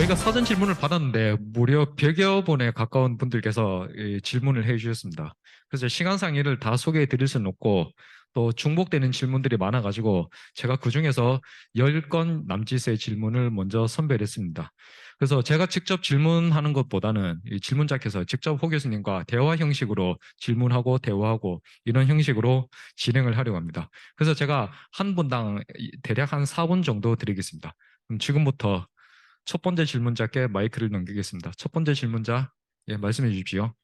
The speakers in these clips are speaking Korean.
저희가 사전 질문을 받았는데 무려 100여 분에 가까운 분들께서 이 질문을 해주셨습니다. 그래서 시간상 이를 다 소개해 드릴 수는 없고 또 중복되는 질문들이 많아가지고 제가 그중에서 10건 남짓의 질문을 먼저 선별했습니다. 그래서 제가 직접 질문하는 것보다는 이 질문자께서 직접 호 교수님과 대화 형식으로 질문하고 대화하고 이런 형식으로 진행을 하려고 합니다. 그래서 제가 한 분당 대략 한 4분 정도 드리겠습니다. 그럼 지금부터 첫 번째 질문자께 마이크를 넘기겠습니다. 첫 번째 질문자, 예, 말씀해 주십시오.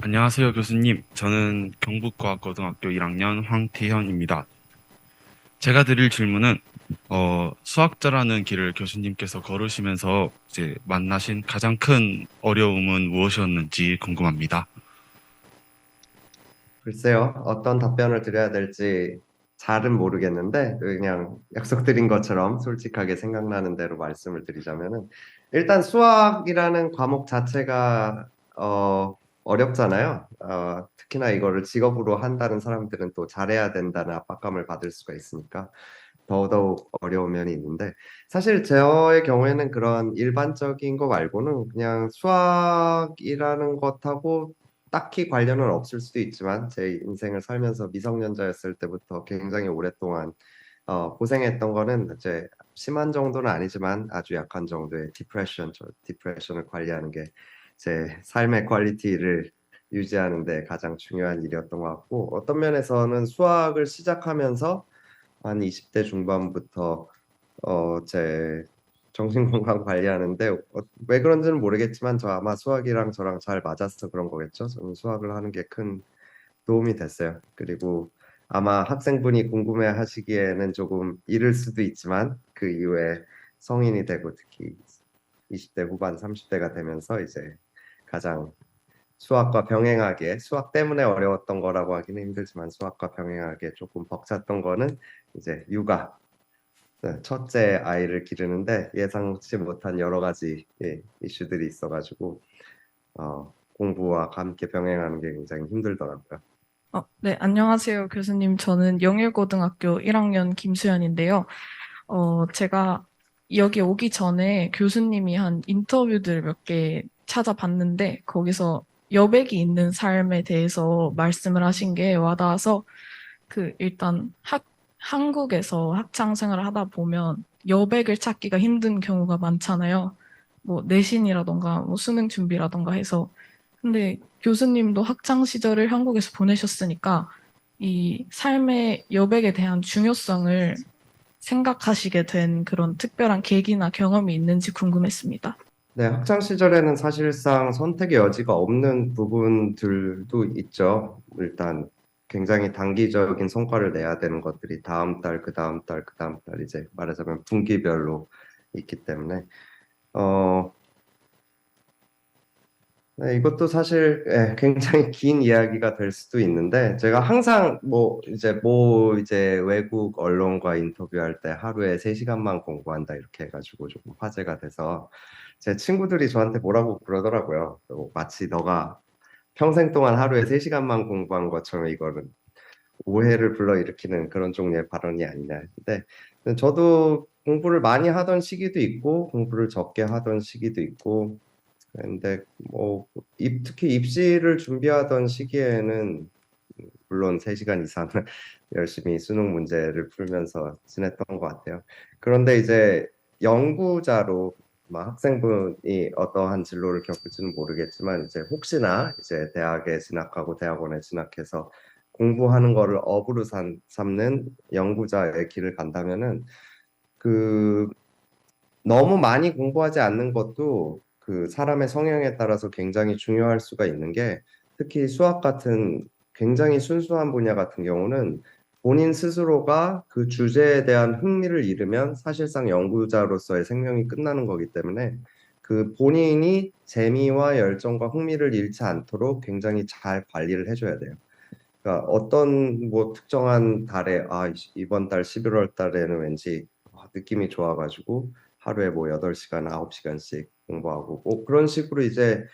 안녕하세요, 교수님. 저는 경북과학고등학교 1학년 황태현입니다. 제가 드릴 질문은, 수학자라는 길을 교수님께서 걸으시면서 이제 만나신 가장 큰 어려움은 무엇이었는지 궁금합니다. 글쎄요, 어떤 답변을 드려야 될지 잘은 모르겠는데, 그냥 약속드린 것처럼 솔직하게 생각나는 대로 말씀을 드리자면은, 일단 수학이라는 과목 자체가, 어렵잖아요. 특히나 이거를 직업으로 한다는 사람들은 또 잘해야 된다는 압박감을 받을 수가 있으니까, 더더욱 어려운 면이 있는데, 사실 저의 경우에는 그런 일반적인 거 말고는 그냥 수학이라는 것하고 딱히 관련은 없을 수도 있지만 제 인생을 살면서 미성년자였을 때부터 굉장히 오랫동안 고생했던 거는 이제 심한 정도는 아니지만 아주 약한 정도의 디프레션을 관리하는 게 제 삶의 퀄리티를 유지하는 데 가장 중요한 일이었던 것 같고, 어떤 면에서는 수학을 시작하면서 한 20대 중반부터 제 정신건강 관리하는데 왜 그런지는 모르겠지만 저 아마 수학이랑 저랑 잘 맞아서 그런 거겠죠. 저는 수학을 하는 게 큰 도움이 됐어요. 그리고 아마 학생분이 궁금해 하시기에는 조금 이를 수도 있지만 그 이후에 성인이 되고 특히 20대 후반 30대가 되면서 이제 가장 수학과 병행하게, 수학 때문에 어려웠던 거라고 하기는 힘들지만 수학과 병행하게 조금 벅찼던 거는 이제 육아, 네, 첫째 아이를 기르는데 예상치 못한 여러 가지 이슈들이 있어가지고 공부와 함께 병행하는 게 굉장히 힘들더라고요. 네, 안녕하세요, 교수님. 저는 영일고등학교 1학년 김수연인데요. 제가 여기 오기 전에 교수님이 한 인터뷰들 몇 개 찾아봤는데, 거기서 여백이 있는 삶에 대해서 말씀을 하신 게 와닿아서, 일단 한국에서 학창 생활을 하다 보면 여백을 찾기가 힘든 경우가 많잖아요. 뭐, 내신이라던가, 뭐, 수능 준비라던가 해서. 근데 교수님도 학창 시절을 한국에서 보내셨으니까 이 삶의 여백에 대한 중요성을 생각하시게 된 그런 특별한 계기나 경험이 있는지 궁금했습니다. 네, 학창 시절에는 사실상 선택의 여지가 없는 부분들도 있죠. 일단 굉장히 단기적인 성과를 내야 되는 것들이 다음 달, 그 다음 달, 그 다음 달 이제 말하자면 분기별로 있기 때문에 어, 네, 이것도 사실 굉장히 긴 이야기가 될 수도 있는데 제가 항상 뭐 이제 외국 언론과 인터뷰할 때 하루에 3시간만 공부한다 이렇게 해가지고 조금 화제가 돼서 제 친구들이 저한테 뭐라고 그러더라고요. 마치 너가 평생 동안 하루에 3시간만 공부한 것처럼 이거는 오해를 불러일으키는 그런 종류의 발언이 아니냐. 근데 저도 공부를 많이 하던 시기도 있고 공부를 적게 하던 시기도 있고 근데 뭐 특히 입시를 준비하던 시기에는 물론 3시간 이상을 열심히 수능 문제를 풀면서 지냈던 것 같아요. 그런데 이제 연구자로 막 학생분이 어떠한 진로를 겪을지는 모르겠지만 이제 혹시나 이제 대학에 진학하고 대학원에 진학해서 공부하는 거를 업으로 삼는 연구자의 길을 간다면은 그 너무 많이 공부하지 않는 것도 그 사람의 성향에 따라서 굉장히 중요할 수가 있는 게 특히 수학 같은 굉장히 순수한 분야 같은 경우는 본인 스스로가 그 주제에 대한 흥미를 잃으면 사실상 연구자로서의 생명이 끝나는 거기 때문에 그 본인이 재미와 열정과 흥미를 잃지 않도록 굉장히 잘 관리를 해줘야 돼요. 그러니까 어떤 뭐 특정한 달에 이번 달 11월 달에는 왠지 느낌이 좋아가지고 하루에 뭐 8시간, 9시간씩 공부하고 뭐 그런 식으로 이제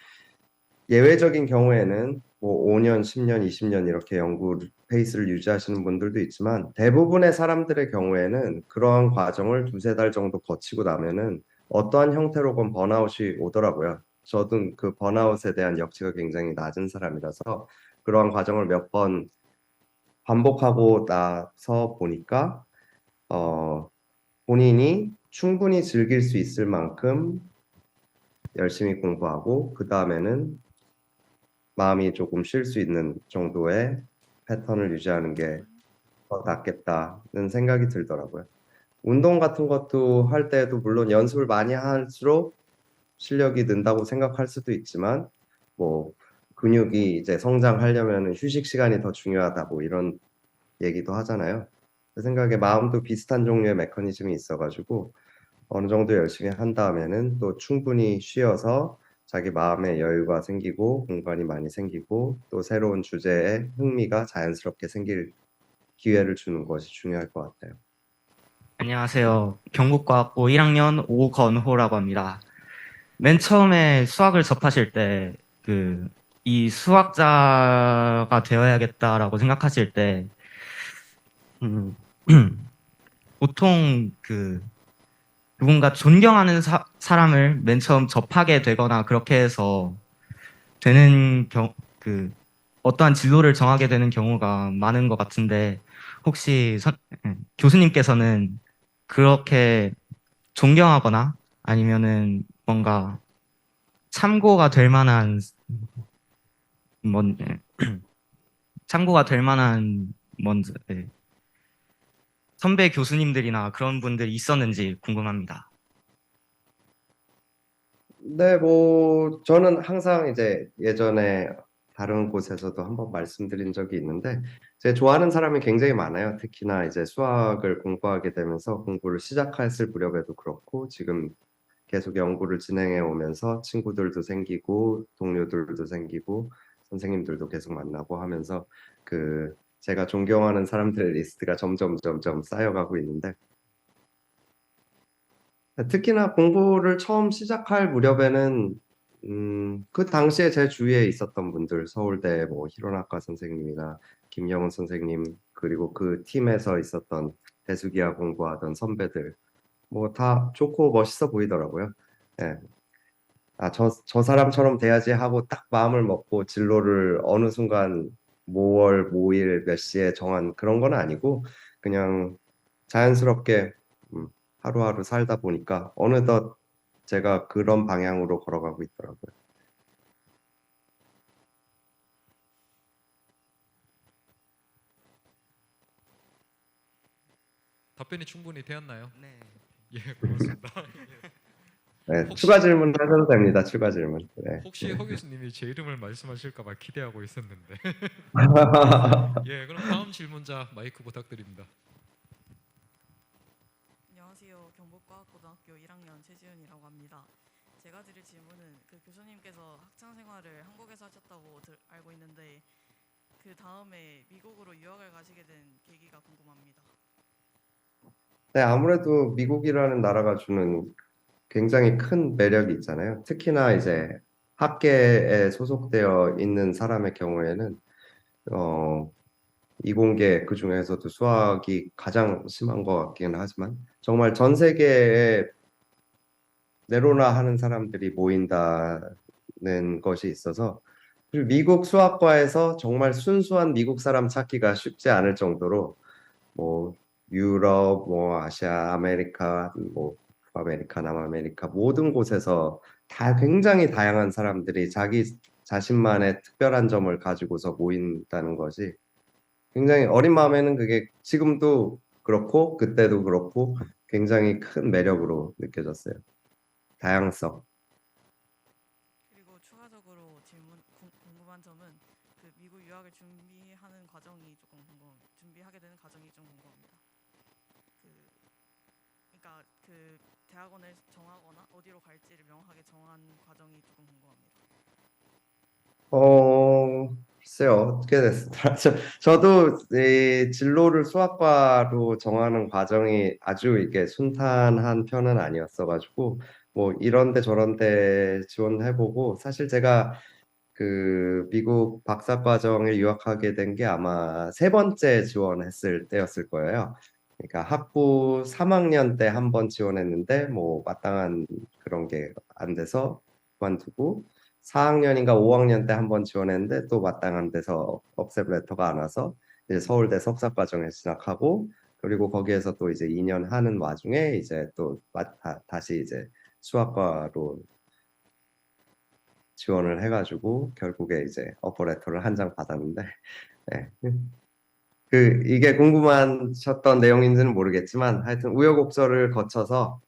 예외적인 경우에는 뭐 5년, 10년, 20년 이렇게 연구 페이스를 유지하시는 분들도 있지만 대부분의 사람들의 경우에는 그런 과정을 두세 달 정도 거치고 나면은 어떠한 형태로건 번아웃이 오더라고요. 저도 그 번아웃에 대한 역치가 굉장히 낮은 사람이라서 그러한 과정을 몇 번 반복하고 나서 보니까 본인이 충분히 즐길 수 있을 만큼 열심히 공부하고 그 다음에는 마음이 조금 쉴 수 있는 정도의 패턴을 유지하는 게 더 낫겠다는 생각이 들더라고요. 운동 같은 것도 할 때도 물론 연습을 많이 할수록 실력이 는다고 생각할 수도 있지만 뭐 근육이 이제 성장하려면 휴식 시간이 더 중요하다 뭐 이런 얘기도 하잖아요. 제 생각에 마음도 비슷한 종류의 메커니즘이 있어가지고 어느 정도 열심히 한 다음에는 또 충분히 쉬어서 자기 마음의 여유가 생기고 공간이 많이 생기고 또 새로운 주제에 흥미가 자연스럽게 생길 기회를 주는 것이 중요할 것 같아요. 안녕하세요. 경북과학부 1학년 오건호라고 합니다. 맨 처음에 수학을 접하실 때, 이 수학자가 되어야겠다라고 생각하실 때, 음, 보통 누군가 존경하는 사람을 맨 처음 접하게 되거나 그렇게 해서 되는 어떠한 진로를 정하게 되는 경우가 많은 것 같은데, 혹시 교수님께서는 그렇게 존경하거나 아니면은 뭔가 참고가 될 만한 뭔 참고가 될 만한 뭔 선배 교수님들이나 그런 분들이 있었는지 궁금합니다. 네, 뭐 저는 항상 이제 예전에 다른 곳에서도 한번 말씀드린 적이 있는데 제가 좋아하는 사람이 굉장히 많아요. 특히나 이제 수학을 공부하게 되면서 공부를 시작했을 무렵에도 그렇고 지금 계속 연구를 진행해 오면서 친구들도 생기고 동료들도 생기고 선생님들도 계속 만나고 하면서 제가 존경하는 사람들의 리스트가 점점 쌓여가고 있는데 특히나 공부를 처음 시작할 무렵에는 그 당시에 제 주위에 있었던 분들 서울대 뭐 히로나카 선생님이나 김영훈 선생님 그리고 그 팀에서 있었던 대수기하 공부하던 선배들 뭐 다 좋고 멋있어 보이더라고요. 예. 저 사람처럼 돼야지 하고 딱 마음을 먹고 진로를 어느 순간 뭐월 뭐일 몇 시에 정한 그런 건 아니고 그냥 자연스럽게 하루하루 살다 보니까 어느덧 제가 그런 방향으로 걸어가고 있더라고요. 답변이 충분히 되었나요? 네. 예, 고맙습니다. 네, 혹시- 추가 질문 하셔도 됩니다. 추가 질문. 네. 혹시 허 교수님이 제 이름을 말씀하실까 봐 기대하고 있었는데. 예, 그럼 다음 질문자 마이크 부탁드립니다. 안녕하세요. 경북과학고등학교 1학년 최지은이라고 합니다. 제가 드릴 질문은 교수님께서 학창 생활을 한국에서 하셨다고 알고 있는데 그 다음에 미국으로 유학을 가시게 된 계기가 궁금합니다. 네, 아무래도 미국이라는 나라가 주는 굉장히 큰 매력이 있잖아요. 특히나 이제 학계에 소속되어 있는 사람의 경우에는 이공계 그 중에서도 수학이 가장 심한 것 같기는 하지만 정말 전 세계에 내로나 하는 사람들이 모인다는 것이 있어서 그리고 미국 수학과에서 정말 순수한 미국 사람 찾기가 쉽지 않을 정도로 뭐 유럽, 뭐 아시아, 아메리카, 뭐 북아메리카, 남아메리카 모든 곳에서 다 굉장히 다양한 사람들이 자기 자신만의 특별한 점을 가지고서 모인다는 것이 굉장히 어린 마음에는 그게 지금도 그렇고 그때도 그렇고 굉장히 큰 매력으로 느껴졌어요. 다양성. 그리고 추가적으로 궁금한 점은 미국 유학을 준비하는 과정이 준비하게 되는 과정이 좀 궁금합니다. 그러니까 대학원을 정하거나 어디로 갈지를 명확하게 정한 과정이 조금 궁금합니다. 글쎄요, 어떻게 됐습니다. 저도 이 진로를 수학과로 정하는 과정이 아주 이게 순탄한 편은 아니었어가지고, 뭐 이런데 저런데 지원해보고, 사실 제가 미국 박사과정에 유학하게 된 게 아마 세 번째 지원했을 때였을 거예요. 그러니까 학부 3학년 때 한 번 지원했는데 뭐 마땅한 그런 게 안 돼서 그만두고 4학년인가 5학년 때 한 번 지원했는데 또 마땅한 데서 억셉 레터가 안 와서 이제 서울대 석사과정에 진학하고 그리고 거기에서 또 이제 2년 하는 와중에 이제 또 다시 이제 수학과로 지원을 해가지고 결국에 이제 어퍼 레터를 한 장 받았는데 네. 이게 궁금하셨던 내용인지는 모르겠지만 하여튼 우여곡절을 거쳐서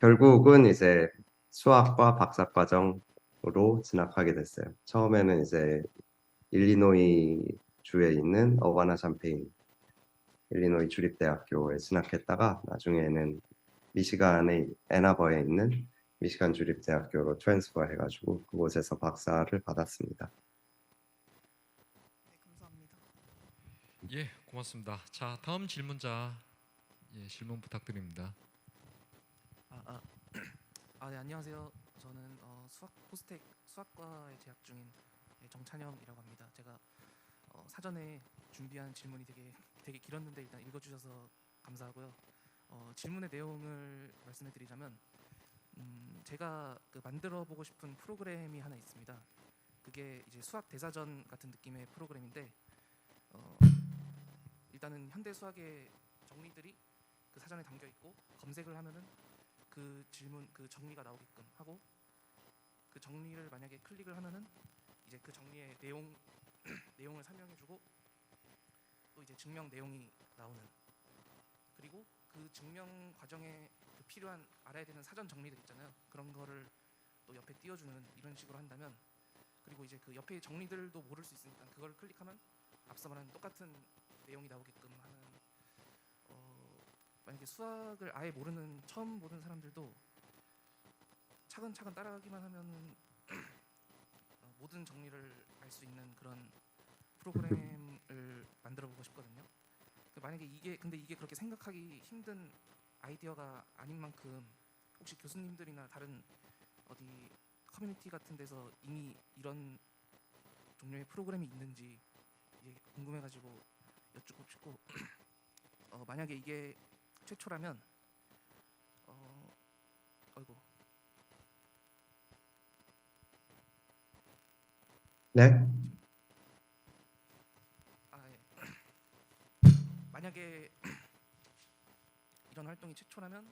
결국은 이제 수학과 박사과정으로 진학하게 됐어요. 처음에는 이제 일리노이 주에 있는 어바나 샴페인 일리노이 주립대학교에 진학했다가 나중에는 미시간의 애나버에 있는 미시간 주립대학교로 트랜스퍼 해가지고 그곳에서 박사를 받았습니다. 네, 감사합니다. 예, 고맙습니다. 자, 다음 질문자 질문 부탁드립니다. 네, 안녕하세요. 저는 수학 포스텍 수학과에 재학 중인 정찬영이라고 합니다. 제가 사전에 준비한 질문이 되게 길었는데 일단 읽어주셔서 감사하고요. 질문의 내용을 말씀해드리자면 제가 만들어 보고 싶은 프로그램이 하나 있습니다. 그게 이제 수학 대사전 같은 느낌의 프로그램인데 일단은 현대 수학의 정리들이 그 사전에 담겨 있고 검색을 하면은 그 질문 그 정리가 나오게끔 하고 그 정리를 만약에 클릭을 하면은 이제 그 정리의 내용을 설명해주고 또 이제 증명 내용이 나오는 그리고 그 증명 과정에 그 필요한 알아야 되는 사전 정리들 있잖아요. 그런 거를 또 옆에 띄워주는 이런 식으로 한다면 그리고 이제 그 옆에 정리들도 모를 수 있으니까 그걸 클릭하면 앞서 말한 똑같은 내용이 나오게끔 하는 만약에 수학을 아예 모르는 처음 보는 사람들도 차근차근 따라가기만 하면 모든 정리를 알 수 있는 그런 프로그램을 만들어 보고 싶거든요. 만약에 근데 이게 그렇게 생각하기 힘든 아이디어가 아닌 만큼 혹시 교수님들이나 다른 어디 커뮤니티 같은 데서 이미 이런 종류의 프로그램이 있는지 이게 궁금해가지고 여쭙고 싶고 만약에 이게 최초라면 어이구 네. 만약에 이런 활동이 최초라면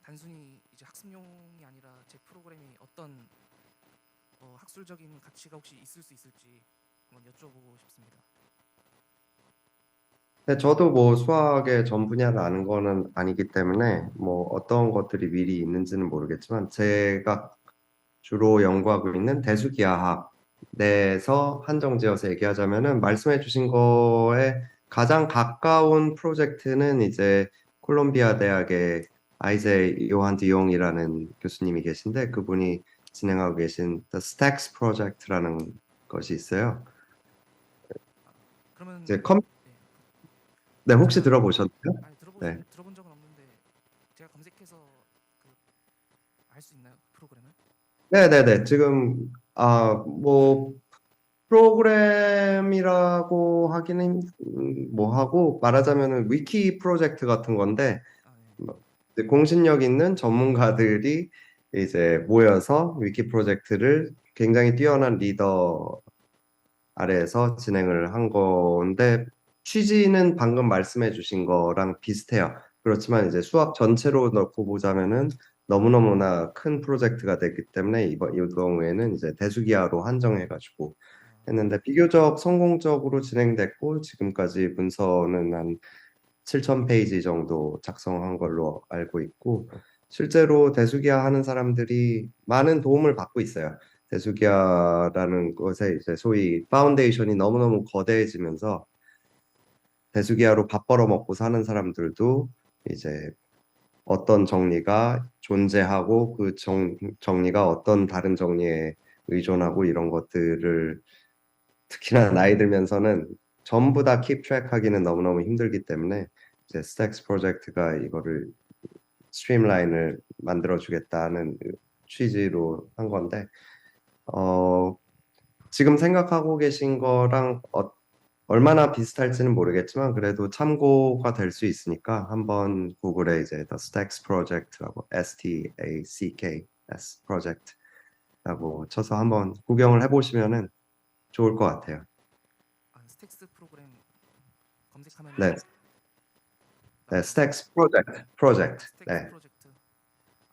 단순히 이제 학습용이 아니라 제 프로그램이 어떤 학술적인 가치가 혹시 있을 수 있을지 한번 여쭤보고 싶습니다. 네, 저도 뭐 수학의 전 분야를 아는 거는 아니기 때문에 뭐 어떤 것들이 미리 있는지는 모르겠지만 제가 주로 연구하고 있는 대수기하학 내에서 한정지어서 얘기하자면은 말씀해 주신 거에 가장 가까운 프로젝트는 이제 콜롬비아 대학의 아이제 요한 디용이라는 교수님이 계신데 그분이 진행하고 계신 The Stacks Project라는 것이 있어요. 그러면 이제 네, 혹시 들어보셨나요? 아니 네. 들어본 적은 없는데 제가 검색해서 알 수 있나요? 그 프로그램을? 네네네. 지금 뭐 프로그램이라고 하기는 뭐 하고 말하자면은 위키 프로젝트 같은 건데 네. 뭐 이제 공신력 있는 전문가들이 이제 모여서 위키 프로젝트를 굉장히 뛰어난 리더 아래에서 진행을 한 건데 취지는 방금 말씀해 주신 거랑 비슷해요. 그렇지만 이제 수학 전체로 넣고 보자면은 너무너무나 큰 프로젝트가 됐기 때문에 이 경우에는 이제 대수기하로 한정해가지고 했는데 비교적 성공적으로 진행됐고 지금까지 문서는 한 7,000페이지 정도 작성한 걸로 알고 있고 실제로 대수기하 하는 사람들이 많은 도움을 받고 있어요. 대수기하라는 것에 이제 소위 파운데이션이 너무너무 거대해지면서 대수기하로 밥 벌어먹고 사는 사람들도 이제 어떤 정리가 존재하고 그 정리가 어떤 다른 정리에 의존하고 이런 것들을 특히나 나이 들면서는 전부 다 keep track 하기는 너무너무 힘들기 때문에 이제 스택스 프로젝트가 이거를 스트림라인을 만들어 주겠다는 취지로 한 건데 지금 생각하고 계신 거랑 얼마나 비슷할지는 모르겠지만 그래도 참고가 될 수 있으니까 한번 구글에 이제 The Stacks Project라고 STACKS Project라고 쳐서 한번 구경을 해보시면은 좋을 것 같아요. 아, 스택스 프로그램 검색하면 네, 네, Stacks Project. 스택스 네. 프로젝트.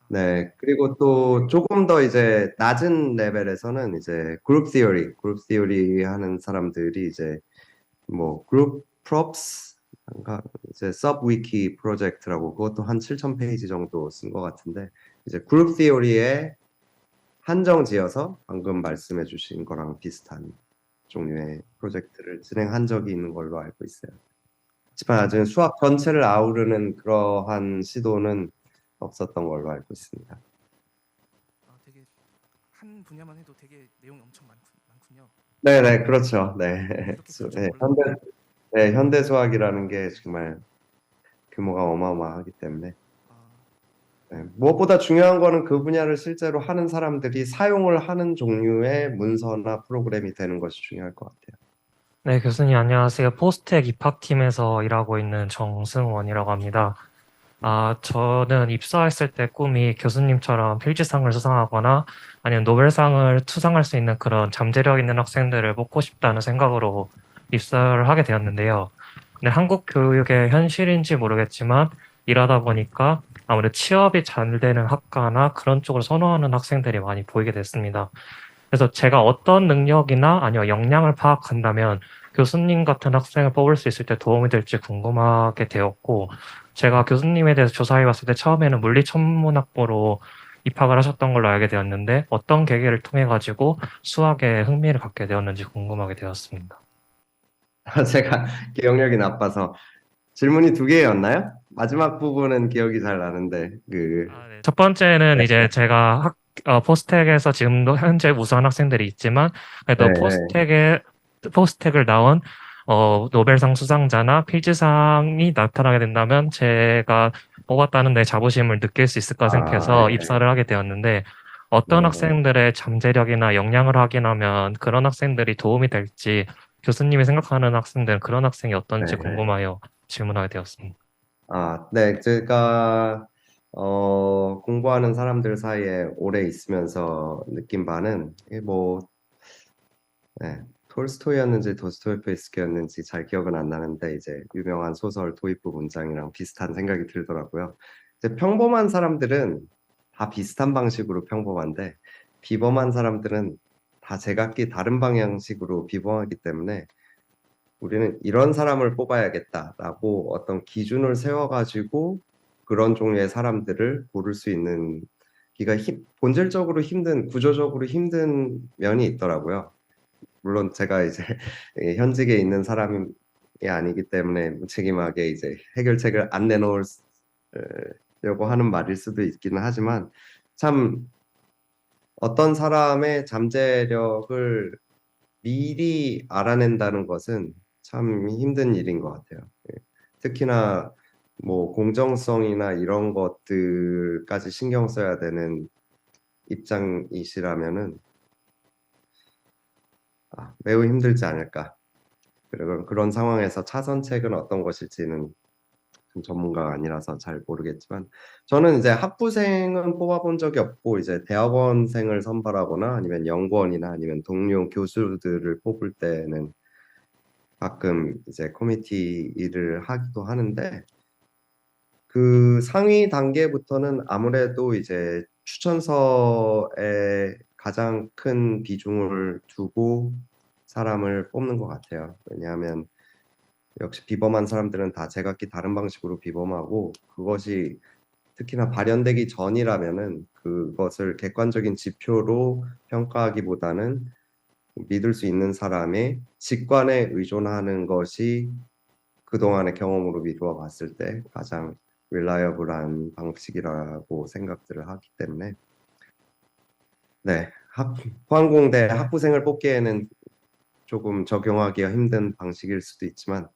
네, 그리고 또 조금 더 이제 낮은 레벨에서는 이제 그룹 티어리 하는 사람들이 이제 뭐 그룹 프롭스 이제 서브 위키 프로젝트라고 그것도 한 7,000페이지 정도 쓴 것 같은데 이제 그룹 티어리에 한정 지어서 방금 말씀해 주신 거랑 비슷한 종류의 프로젝트를 진행한 적이 있는 걸로 알고 있어요. 하지만 아직 수학 전체를 아우르는 그러한 시도는 없었던 걸로 알고 있습니다. 아, 되게 한 분야만 해도 되게 내용이 엄청 많군요. 네네, 그렇죠. 네. 이렇게 클 줄 네, 몰랐는데. 현대 수학이라는 게 정말 규모가 어마어마하기 때문에. 아, 네, 무엇보다 중요한 거는 그 분야를 실제로 하는 사람들이 사용을 하는 종류의 문서나 프로그램이 되는 것이 중요할 것 같아요. 네, 교수님 안녕하세요. 포스텍 입학팀에서 일하고 있는 정승원이라고 합니다. 저는 입사했을 때 꿈이 교수님처럼 필지상을 수상하거나 아니면 노벨상을 수상할 수 있는 그런 잠재력 있는 학생들을 뽑고 싶다는 생각으로 입사를 하게 되었는데요. 근데 한국 교육의 현실인지 모르겠지만 일하다 보니까 아무래도 취업이 잘 되는 학과나 그런 쪽을 선호하는 학생들이 많이 보이게 됐습니다. 그래서 제가 어떤 능력이나 아니면 역량을 파악한다면 교수님 같은 학생을 뽑을 수 있을 때 도움이 될지 궁금하게 되었고, 제가 교수님에 대해서 조사해 봤을 때 처음에는 물리천문학부로 입학을 하셨던 걸로 알게 되었는데, 어떤 계기를 통해 가지고 수학에 흥미를 갖게 되었는지 궁금하게 되었습니다. 제가 기억력이 나빠서 질문이 두 개였나요? 마지막 부분은 기억이 잘 나는데 그 네. 첫 번째는 이제 제가 포스텍에서 지금도 현재 우수한 학생들이 있지만 그래도 네. 포스텍을 나온 노벨상 수상자나 필즈상이 나타나게 된다면 제가 뽑았다는 데 자부심을 느낄 수 있을까 생각해서 예. 입사를 하게 되었는데 어떤 네. 학생들의 잠재력이나 역량을 확인하면 그런 학생들이 도움이 될지 교수님이 생각하는 학생들은 그런 학생이 어떤지 네. 궁금하여 질문하게 되었습니다. 네, 제가 공부하는 사람들 사이에 오래 있으면서 느낀 바는 이게 뭐 톨스토이였는지 도스토옙스키였는지 잘 기억은 안 나는데 이제 유명한 소설 도입부 문장이랑 비슷한 생각이 들더라고요. 이제 평범한 사람들은 다 비슷한 방식으로 평범한데 비범한 사람들은 다 제각기 다른 방향식으로 비범하기 때문에 우리는 이런 사람을 뽑아야겠다라고 어떤 기준을 세워가지고 그런 종류의 사람들을 고를 수 있는 기가 본질적으로 구조적으로 힘든 면이 있더라고요. 물론 제가 이제 현직에 있는 사람이 아니기 때문에 무책임하게 이제 해결책을 안 내놓으려고 하는 말일 수도 있기는 하지만 참 어떤 사람의 잠재력을 미리 알아낸다는 것은 참 힘든 일인 것 같아요. 특히나 뭐 공정성이나 이런 것들까지 신경 써야 되는 입장이시라면은 매우 힘들지 않을까. 그리고 그런 상황에서 차선책은 어떤 것일지는 좀 전문가가 아니라서 잘 모르겠지만 저는 이제 학부생은 뽑아본 적이 없고 이제 대학원생을 선발하거나 아니면 연구원이나 아니면 동료 교수들을 뽑을 때는 가끔 이제 커미티 일을 하기도 하는데 그 상위 단계부터는 아무래도 이제 추천서에 가장 큰 비중을 두고 사람을 뽑는 것 같아요. 왜냐하면 역시 비범한 사람들은 다 제각기 다른 방식으로 비범하고 그것이 특히나 발현되기 전이라면은 그것을 객관적인 지표로 평가하기보다는 믿을 수 있는 사람의 직관에 의존하는 것이 그동안의 경험으로 미루어 봤을 때 가장 릴라이어블한 방식이라고 생각들을 하기 때문에 포항공대 학부생을 뽑기에는 조금 적용하기가 힘든 방식일 수도 있지만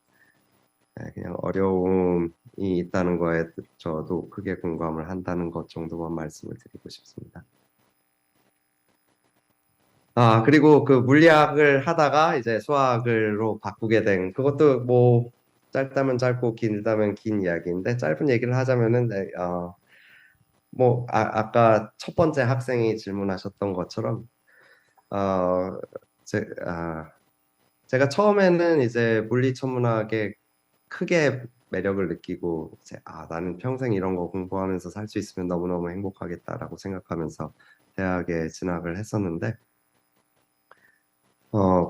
그냥 어려움이 있다는 거에 저도 크게 공감을 한다는 것 정도만 말씀을 드리고 싶습니다. 그리고 그 물리학을 하다가 이제 수학으로 바꾸게 된 그것도 뭐 짧다면 짧고 길다면 긴 이야기인데 짧은 얘기를 하자면은 아까 첫 번째 학생이 질문하셨던 것처럼 어, 제, 아, 제가 처음에는 이제 물리천문학에 크게 매력을 느끼고 이제 나는 평생 이런 거 공부하면서 살 수 있으면 너무너무 행복하겠다라고 생각하면서 대학에 진학을 했었는데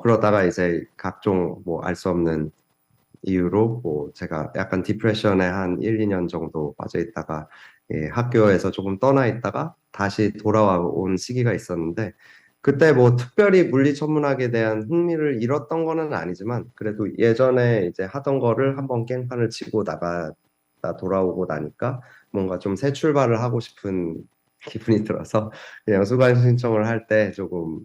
그러다가 이제 각종 뭐 알 수 없는 이유로 뭐 제가 약간 디프레션에 한 1, 2년 정도 빠져 있다가 학교에서 조금 떠나 있다가 다시 돌아온 시기가 있었는데 그때 뭐 특별히 물리 천문학에 대한 흥미를 잃었던 거는 아니지만 그래도 예전에 이제 하던 거를 한번 깽판을 치고 나가다 돌아오고 나니까 뭔가 좀 새 출발을 하고 싶은 기분이 들어서 그냥 수강 신청을 할 때 조금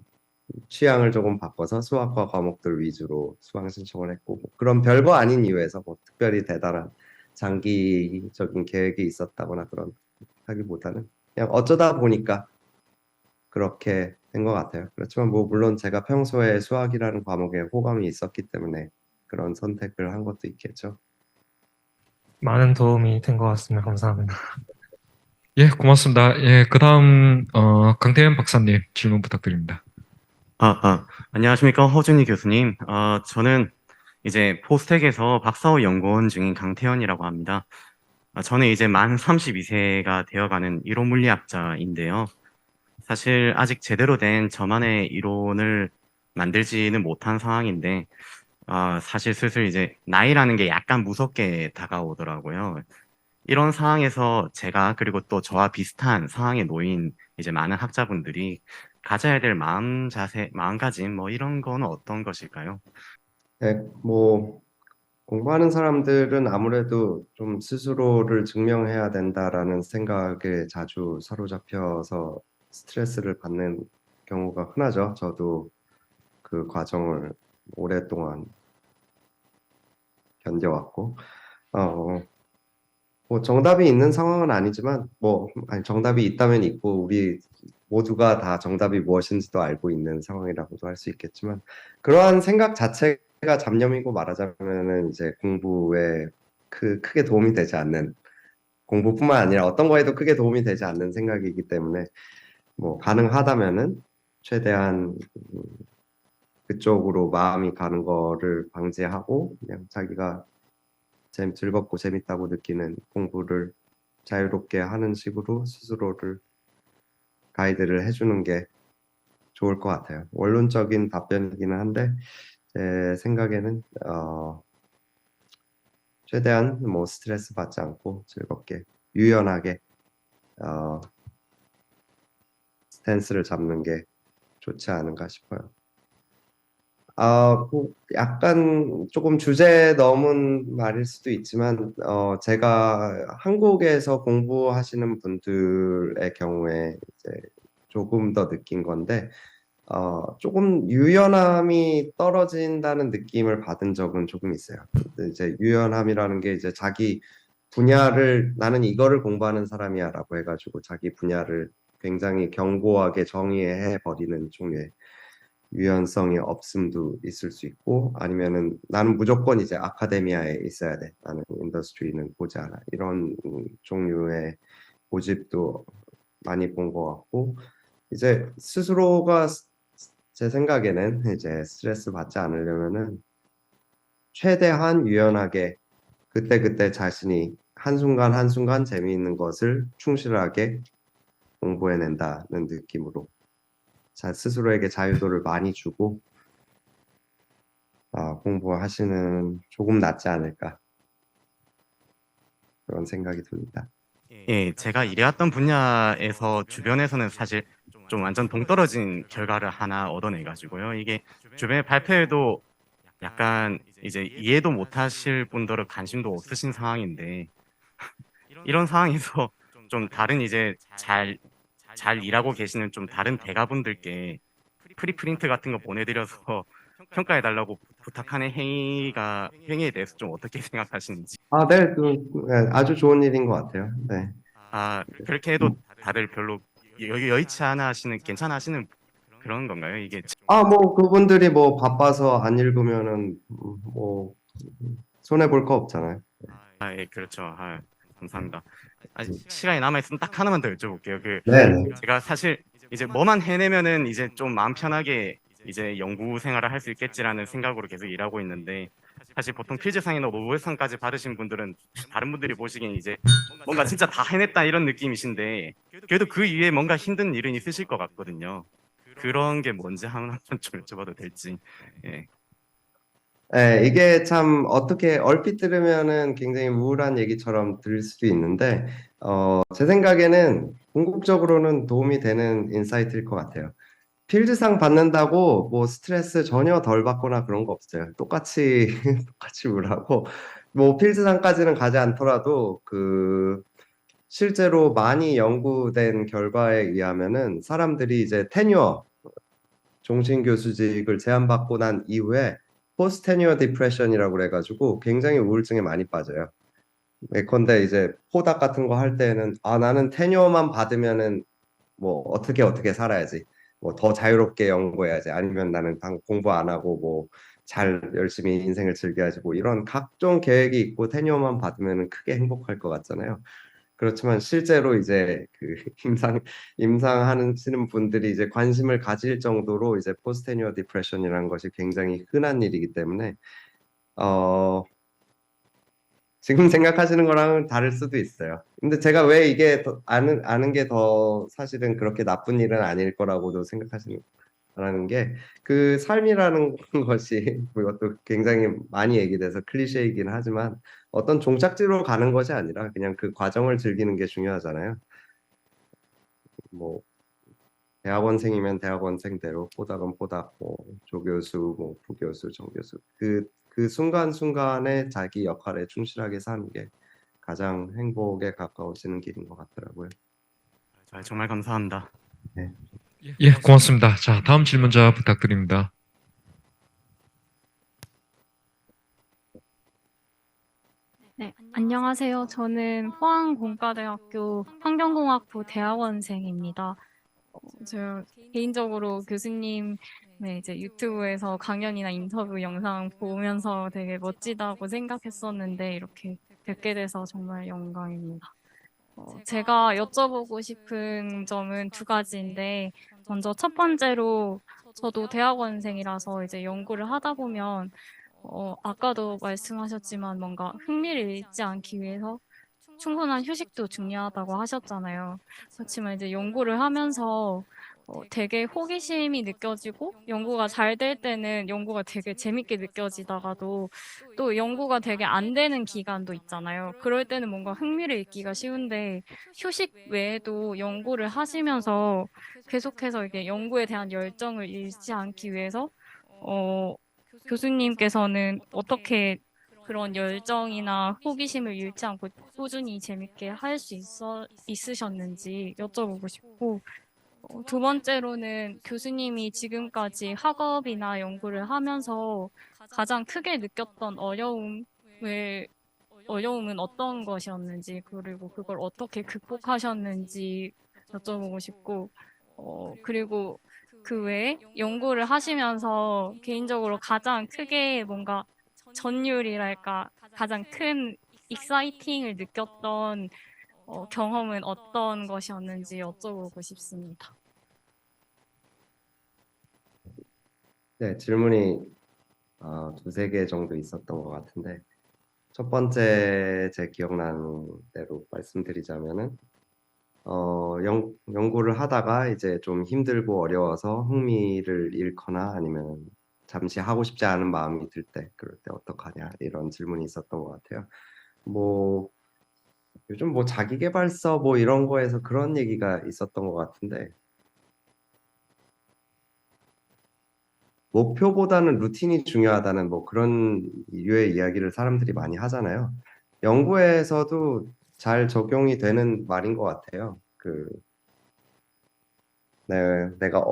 취향을 조금 바꿔서 수학과 과목들 위주로 수강 신청을 했고 뭐 그런 별거 아닌 이유에서 뭐 특별히 대단한 장기적인 계획이 있었다거나 그런 하기보다는 그냥 어쩌다 보니까 그렇게 된 것 같아요. 그렇지만 뭐 물론 제가 평소에 수학이라는 과목에 호감이 있었기 때문에 그런 선택을 한 것도 있겠죠. 많은 도움이 된 것 같습니다. 감사합니다. 예, 고맙습니다. 예, 그다음 강태현 박사님 질문 부탁드립니다. 안녕하십니까. 허준희 교수님. 저는 이제 포스텍에서 박사후 연구원 중인 강태현이라고 합니다. 저는 이제 만 32세가 되어가는 이론 물리학자인데요. 사실 아직 제대로 된 저만의 이론을 만들지는 못한 상황인데, 사실 슬슬 이제 나이라는 게 약간 무섭게 다가오더라고요. 이런 상황에서 제가 그리고 또 저와 비슷한 상황에 놓인 이제 많은 학자분들이 가져야 될 마음가짐 뭐 이런 거는 어떤 것일까요? 네, 뭐 공부하는 사람들은 아무래도 좀 스스로를 증명해야 된다라는 생각에 자주 사로잡혀서 스트레스를 받는 경우가 흔하죠. 저도 그 과정을 오랫동안 견뎌왔고, 뭐 정답이 있는 상황은 아니지만, 아니, 정답이 있다면 있고, 우리 모두가 다 정답이 무엇인지도 알고 있는 상황이라고도 할 수 있겠지만, 그러한 생각 자체가 잡념이고 말하자면은 이제 공부에 크게 도움이 되지 않는, 공부뿐만 아니라 어떤 거에도 크게 도움이 되지 않는 생각이기 때문에, 뭐 가능하다면은 최대한 그쪽으로 마음이 가는 거를 방지하고 그냥 자기가 즐겁고 재밌다고 느끼는 공부를 자유롭게 하는 식으로 스스로를 가이드를 해주는 게 좋을 것 같아요. 원론적인 답변이기는 한데 제 생각에는 최대한 뭐 스트레스 받지 않고 즐겁게 유연하게 스탠스를 잡는 게 좋지 않은가 싶어요. 뭐 약간 조금 주제 넘은 말일 수도 있지만, 제가 한국에서 공부하시는 분들의 경우에 이제 조금 더 느낀 건데, 조금 유연함이 떨어진다는 느낌을 받은 적은 조금 있어요. 근데 이제 유연함이라는 게 이제 자기 분야를 나는 이거를 공부하는 사람이야라고 해가지고 자기 분야를 굉장히 견고하게 정의해 버리는 종류의 유연성이 없음도 있을 수 있고 아니면은 나는 무조건 이제 아카데미아에 있어야 돼. 나는 인더스트리는 보지 않아. 이런 종류의 고집도 많이 본 것 같고 이제 스스로가 제 생각에는 이제 스트레스 받지 않으려면은 최대한 유연하게 그때그때 자신이 한순간 한순간 재미있는 것을 충실하게 공부해낸다는 느낌으로 스스로에게 자유도를 많이 주고 공부하시는 조금 낫지 않을까 그런 생각이 듭니다. 예, 제가 일해왔던 분야에서 주변에서는 사실 좀 완전 동떨어진 결과를 하나 얻어내가지고요. 이게 주변에 발표에도 약간 이제 이해도 못하실 분들은 관심도 없으신 상황인데 이런 상황에서 좀 다른 이제 잘 일하고 계시는 좀 다른 대가분들께 프리프린트 같은 거 보내드려서 평가해달라고 부탁하는 행위에 대해서 좀 어떻게 생각하시는지. 네, 아주 좋은 일인 것 같아요. 네. 그렇게 해도 다들 별로 여의치 않아 하시는, 괜찮아 하시는 그런 건가요? 이게 뭐 그분들이 뭐 바빠서 안 읽으면은 뭐 손해 볼 거 없잖아요. 예, 그렇죠. 감사합니다. 아직 시간이 남아 있으면 딱 하나만 더 여쭤볼게요. 네네. 제가 사실 이제 뭐만 해내면은 이제 좀 마음 편하게 이제 연구 생활을 할 수 있겠지라는 생각으로 계속 일하고 있는데, 사실 보통 필즈상이나 노벨상까지 받으신 분들은 다른 분들이 보시기엔 이제 뭔가 진짜 다 해냈다 이런 느낌이신데, 그래도 그 이후에 뭔가 힘든 일은 있으실 것 같거든요. 그런 게 뭔지 하나 좀 여쭤봐도 될지. 예. 이게 참 어떻게 얼핏 들으면은 굉장히 우울한 얘기처럼 들릴 수도 있는데, 제 생각에는 궁극적으로는 도움이 되는 인사이트일 것 같아요. 필드상 받는다고 뭐 스트레스 전혀 덜 받거나 그런 거 없어요. 똑같이 똑같이 우울하고 뭐 필드상까지는 가지 않더라도 실제로 많이 연구된 결과에 의하면은 사람들이 이제 테뉴어 종신 교수직을 제안받고 난 이후에 포스트 테뉴어 디프레션이라고 그래가지고 굉장히 우울증에 많이 빠져요. 예컨대 이제 포닥 같은 거 할 때는 나는 테뉴어만 받으면은 뭐 어떻게 살아야지, 뭐 더 자유롭게 연구해야지, 아니면 나는 공부 안 하고 뭐 잘 열심히 인생을 즐겨야지, 뭐 이런 각종 계획이 있고 테뉴어만 받으면은 크게 행복할 것 같잖아요. 그렇지만 실제로 이제 임상하시는 분들이 이제 관심을 가질 정도로 이제 포스테뉴어 디프레션이라는 것이 굉장히 흔한 일이기 때문에 어 지금 생각하시는 거랑은 다를 수도 있어요. 근데 제가 왜 이게 아는 게 더 사실은 그렇게 나쁜 일은 아닐 거라고도 생각하시는 게, 그 삶이라는 것이 뭐 이것도 굉장히 많이 얘기돼서 클리셰이긴 하지만 어떤 종착지로 가는 것이 아니라 그냥 그 과정을 즐기는 게 중요하잖아요. 뭐 대학원생이면 대학원생대로, 포닥은 포닥, 뭐 조교수, 뭐 부교수, 정교수, 그 순간순간에 자기 역할에 충실하게 사는 게 가장 행복에 가까워지는 길인 것 같더라고요. 정말 감사합니다. 네. 예, 고맙습니다. 자, 다음 질문자 부탁드립니다. 네, 안녕하세요. 저는 포항공과대학교 환경공학부 대학원생입니다. 제가 개인적으로 교수님 이제 유튜브에서 강연이나 인터뷰 영상 보면서 되게 멋지다고 생각했었는데 이렇게 뵙게 돼서 정말 영광입니다. 제가 여쭤보고 싶은 점은 두 가지인데, 먼저 첫 번째로 저도 대학원생이라서 이제 연구를 하다 보면 아까도 말씀하셨지만 뭔가 흥미를 잃지 않기 위해서 충분한 휴식도 중요하다고 하셨잖아요. 그렇지만 이제 연구를 하면서 되게 호기심이 느껴지고 연구가 잘 될 때는 연구가 되게 재밌게 느껴지다가도 또 연구가 되게 안 되는 기간도 있잖아요. 그럴 때는 뭔가 흥미를 잃기가 쉬운데 휴식 외에도 연구를 하시면서 계속해서 이게 연구에 대한 열정을 잃지 않기 위해서 교수님께서는 어떻게 그런 열정이나 호기심을 잃지 않고 꾸준히 재밌게 할 수 있으셨는지 여쭤보고 싶고, 두 번째로는 교수님이 지금까지 학업이나 연구를 하면서 가장 크게 느꼈던 어려움은 어떤 것이었는지, 그리고 그걸 어떻게 극복하셨는지 여쭤보고 싶고, 그리고 그 외에 연구를 하시면서 개인적으로 가장 크게 뭔가 전율이랄까 가장 큰 익사이팅을 느꼈던 경험은 어떤 것이었는지 여쭤보고 싶습니다. 네, 질문이 두세 개 정도 있었던 것 같은데, 첫 번째 제 기억나는 대로 말씀드리자면은 연구를 하다가 이제 좀 힘들고 어려워서 흥미를 잃거나 아니면 잠시 하고 싶지 않은 마음이 들 때, 그럴 때 어떡하냐, 이런 질문이 있었던 것 같아요. 뭐 요즘 뭐 자기계발서 뭐 이런 거에서 그런 얘기가 있었던 것 같은데, 목표보다는 루틴이 중요하다는 뭐 그런 류의 이야기를 사람들이 많이 하잖아요. 연구에서도 잘 적용이 되는 말인 것 같아요. 내가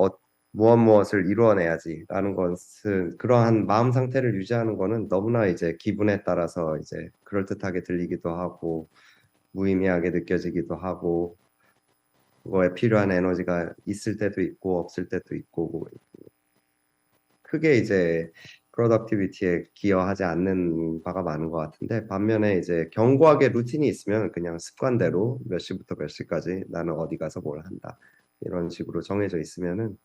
무엇을 이루어내야지라는 것은, 그러한 마음 상태를 유지하는 거는 너무나 이제 기분에 따라서 이제 그럴듯하게 들리기도 하고 무의미하게 느껴지기도 하고, 그거에 필요한 에너지가 있을 때도 있고 없을 때도 있고 뭐 크게 이제 프로덕티비티에 기여하지 않는 바가 많은 것 같은데 반면에 이제 견고하게 루틴이 있으면 그냥 습관대로 몇 시부터 몇 시까지 나는 어디 가서 뭘 한다 이런 식으로 정해져 있으면은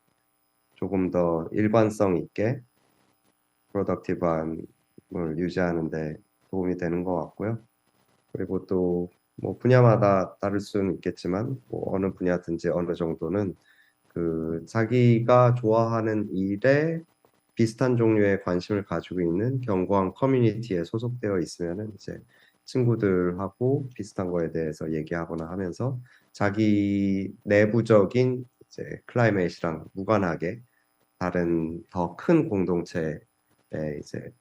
조금 더 일관성 있게 프로덕티브함을 유지하는 데 도움이 되는 것 같고요. 그리고 또 뭐 분야마다 다를 수는 있겠지만 뭐 어느 분야든지 어느 정도는 그 자기가 좋아하는 일에 비슷한 종류의 관심을 가지고 있는 견고한 커뮤니티에 소속되어 있으면은 이제 친구들하고 비슷한 거에 대해서 얘기하거나 하면서 자기 내부적인 이제 클라이밋이랑 무관하게 다른 더 큰 공동체의 이제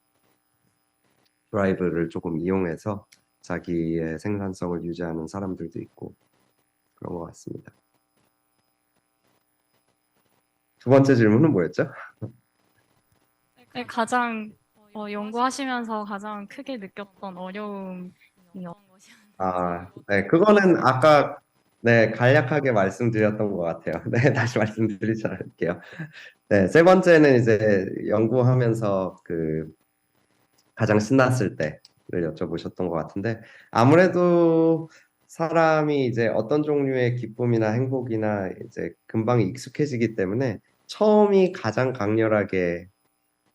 드라이브를 조금 이용해서 자기의 생산성을 유지하는 사람들도 있고 그런 것 같습니다. 두 번째 질문은 뭐였죠? 네, 가장 연구하시면서 가장 크게 느꼈던 어려움이 아, 네, 그거는 아까 네, 간략하게 말씀드렸던 것 같아요. 네, 다시 말씀드리지 않을게요. 네, 세 번째는 이제 연구하면서 그 가장 신났을 때를 여쭤보셨던 것 같은데 아무래도 사람이 이제 어떤 종류의 기쁨이나 행복이나 이제 금방 익숙해지기 때문에 처음이 가장 강렬하게